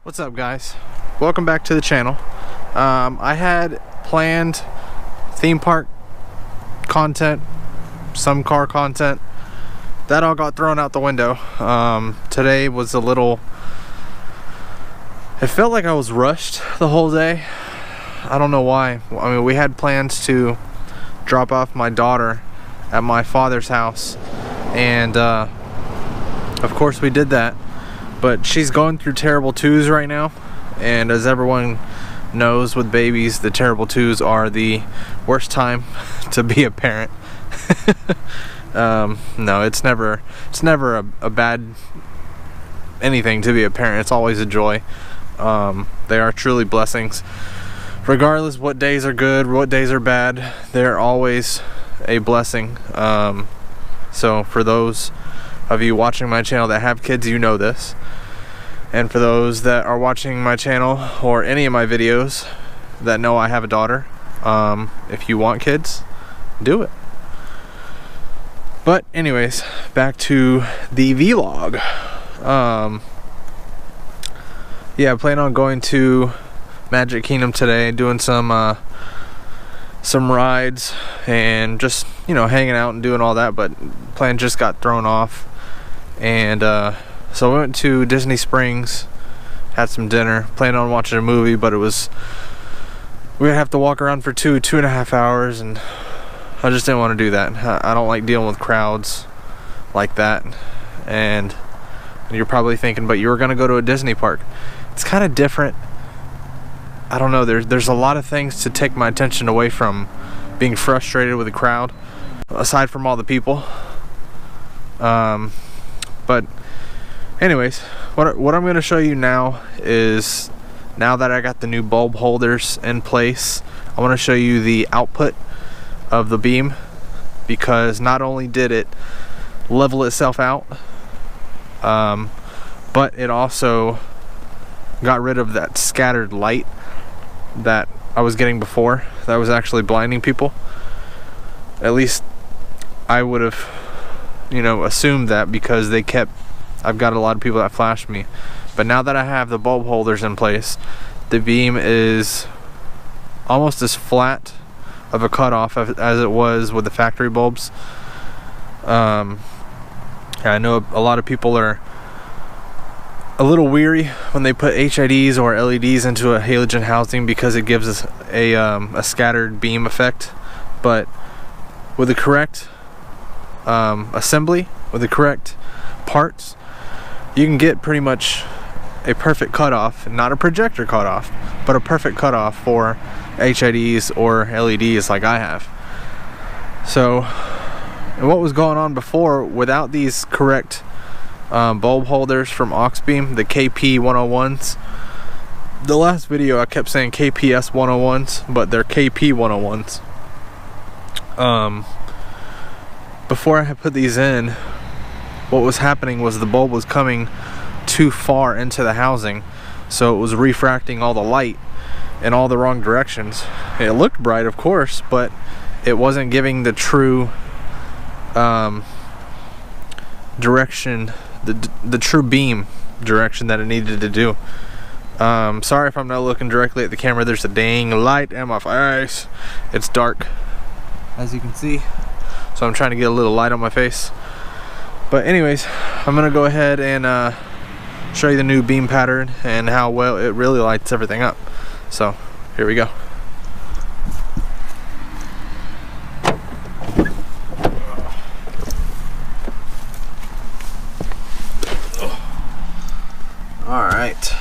What's up, guys? Welcome back to the channel. I had planned theme park content, some car content. That all got thrown out the window. Today was a little... It felt like I was rushed the whole day. I don't know why. I mean, we had plans to drop off my daughter at my father's house, and of course we did that. But she's going through terrible twos right now, and as everyone knows with babies, the terrible twos are the worst time to be a parent. No, it's never a bad anything to be a parent. It's always a joy. They are truly blessings. Regardless what days are good, what days are bad, they're always a blessing. So for those of you watching my channel that have kids, you know this. And for those that are watching my channel or any of my videos that know I have a daughter, if you want kids, do it. But anyways, back to the vlog. Yeah, I plan on going to Magic Kingdom today, doing some rides and just, you know, hanging out and doing all that, but plan just got thrown off. And so we went to Disney Springs, had some dinner, planned on watching a movie, but we would have to walk around for two and a half hours, and I just didn't want to do that. I don't like dealing with crowds like that. And you're probably thinking, but you were going to go to a Disney park. It's kind of different. I don't know, there's a lot of things to take my attention away from being frustrated with the crowd, aside from all the people. But anyways, what I'm going to show you now is, now that I got the new bulb holders in place, I want to show you the output of the beam, because not only did it level itself out, but it also got rid of that scattered light that I was getting before that was actually blinding people. At least I would have, you know, assumed that, because I've got a lot of people that flash me. But now that I have the bulb holders in place, the beam is almost as flat of a cutoff as it was with the factory bulbs. I know a lot of people are a little weary when they put HIDs or LEDs into a halogen housing, because it gives us a scattered beam effect. But with the correct assembly, with the correct parts, you can get pretty much a perfect cutoff, not a projector cutoff, but a perfect cutoff for HIDs or LEDs like I have. So, and what was going on before, without these correct bulb holders from Auxbeam, the KP 101s. The last video I kept saying KPS 101s, but they're KP 101s. Before I had put these in, what was happening was the bulb was coming too far into the housing, so it was refracting all the light in all the wrong directions. It looked bright, of course, but it wasn't giving the true direction, the true beam direction that it needed to do. Sorry if I'm not looking directly at the camera. There's a dang light in my face. It's dark, as you can see, so I'm trying to get a little light on my face. But anyways, I'm gonna go ahead and show you the new beam pattern and how well it really lights everything up. So here we go. Alright.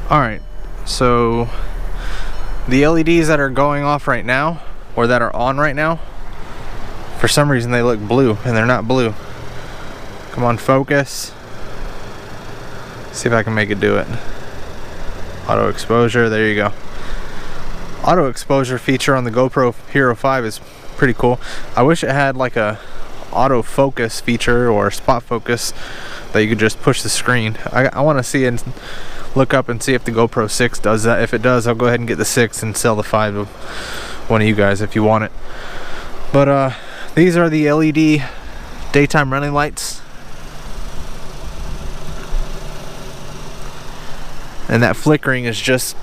Alright, so the LEDs that are going off right now, or that are on right now, for some reason they look blue, and they're not blue. Come on, focus. See if I can make it do it. Auto exposure, there you go. Auto exposure feature on the GoPro Hero 5 is pretty cool. I wish it had like a auto focus feature or spot focus that you could just push the screen. I want to see and look up and see if the GoPro 6 does that. If it does, I'll go ahead and get the 6 and sell the 5 to one of you guys if you want it. But these are the LED daytime running lights. And that flickering is just,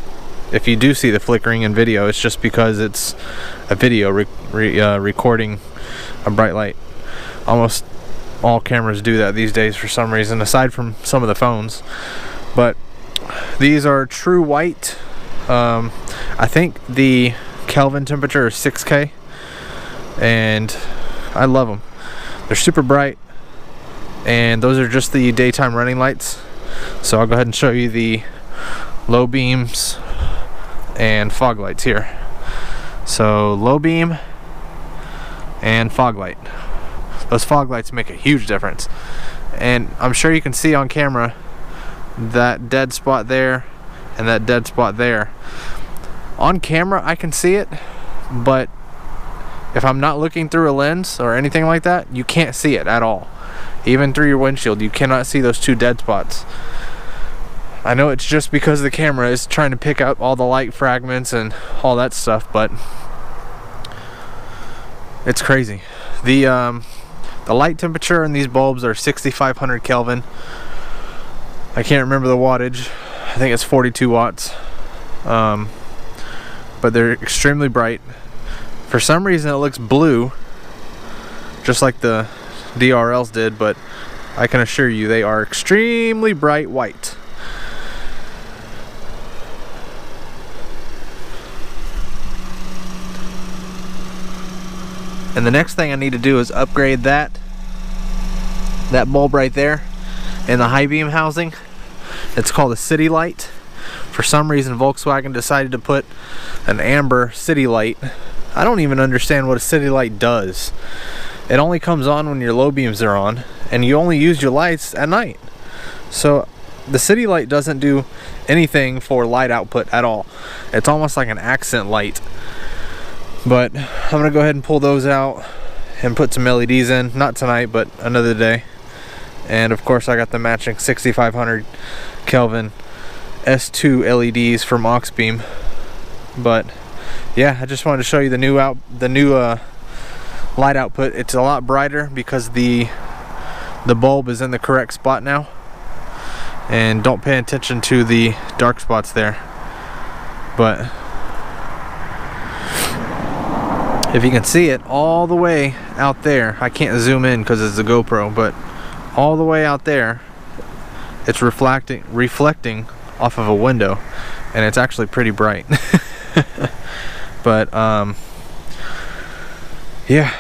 if you do see the flickering in video, it's just because it's a video recording a bright light. Almost all cameras do that these days for some reason, aside from some of the phones. But these are true white. I think the Kelvin temperature is 6K, and I love them. They're super bright, and those are just the daytime running lights. So I'll go ahead and show you the low beams and fog lights here. So low beam and fog light. Those fog lights make a huge difference, and I'm sure you can see on camera that dead spot there and that dead spot there. On camera I can see it, but if I'm not looking through a lens or anything like that, you can't see it at all. Even through your windshield, you cannot see those two dead spots. I know it's just because the camera is trying to pick up all the light fragments and all that stuff, but it's crazy. The light temperature in these bulbs are 6,500 Kelvin. I can't remember the wattage. I think it's 42 watts. But they're extremely bright. For some reason it looks blue, just like the DRLs did, but I can assure you they are extremely bright white. And the next thing I need to do is upgrade that bulb right there in the high beam housing. It's called a city light. For some reason Volkswagen decided to put an amber city light. I don't even understand what a city light does. It only comes on when your low beams are on, and you only use your lights at night. So the city light doesn't do anything for light output at all. It's almost like an accent light. But I'm gonna go ahead and pull those out and put some LEDs in. Not tonight, but another day. And of course I got the matching 6,500 Kelvin S2 LEDs from Auxbeam. But yeah, I just wanted to show you the new light output. It's a lot brighter because the bulb is in the correct spot now. And don't pay attention to the dark spots there. But if you can see it all the way out there, I can't zoom in because it's a GoPro, but all the way out there it's reflecting off of a window, and it's actually pretty bright. But yeah,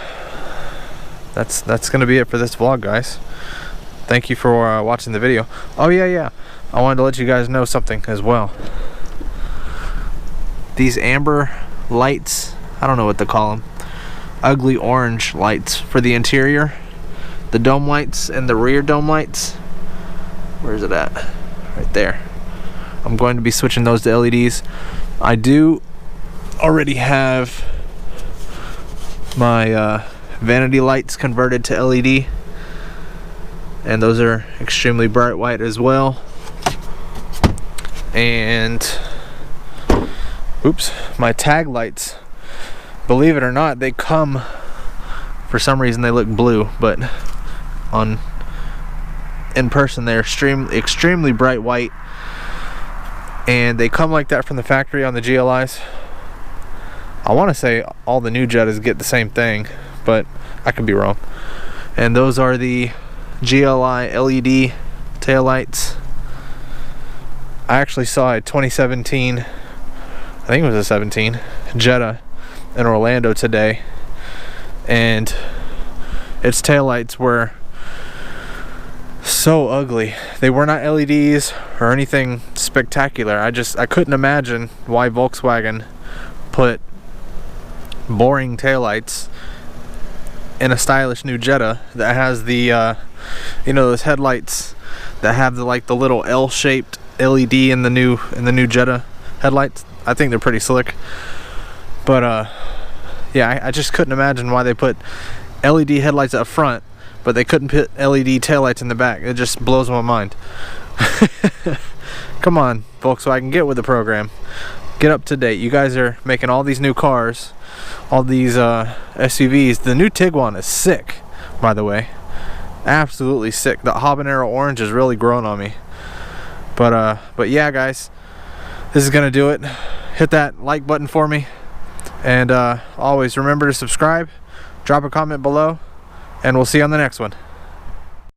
that's gonna be it for this vlog, guys. Thank you for watching the video. Oh yeah, I wanted to let you guys know something as well. These amber lights, I don't know what to call them, ugly orange lights for the interior, the dome lights and the rear dome lights. Where is it at? Right there. I'm going to be switching those to LEDs. I do already have my vanity lights converted to LED, and those are extremely bright white as well. And oops, my tag lights, believe it or not, they come, for some reason they look blue, but in person they're extremely bright white, and they come like that from the factory on the GLIs. I want to say all the new Jettas get the same thing, but I could be wrong. And those are the GLI LED taillights. I actually saw a 2017, I think it was a 17 Jetta in Orlando today, and its taillights were so ugly. They were not LEDs or anything spectacular. I couldn't imagine why Volkswagen put boring taillights in a stylish new Jetta that has the you know, those headlights that have the little L-shaped LED in the new Jetta headlights. I think they're pretty slick. But yeah, I just couldn't imagine why they put LED headlights up front, but they couldn't put LED taillights in the back. It just blows my mind. Come on, Volkswagen, get with the program. get up to date. You guys are making all these new cars, all these SUVs. The new Tiguan is sick, by the way. Absolutely sick. The habanero orange is really growing on me. But yeah, guys, this is gonna do it. Hit that like button for me, and always remember to subscribe, drop a comment below, and we'll see you on the next one.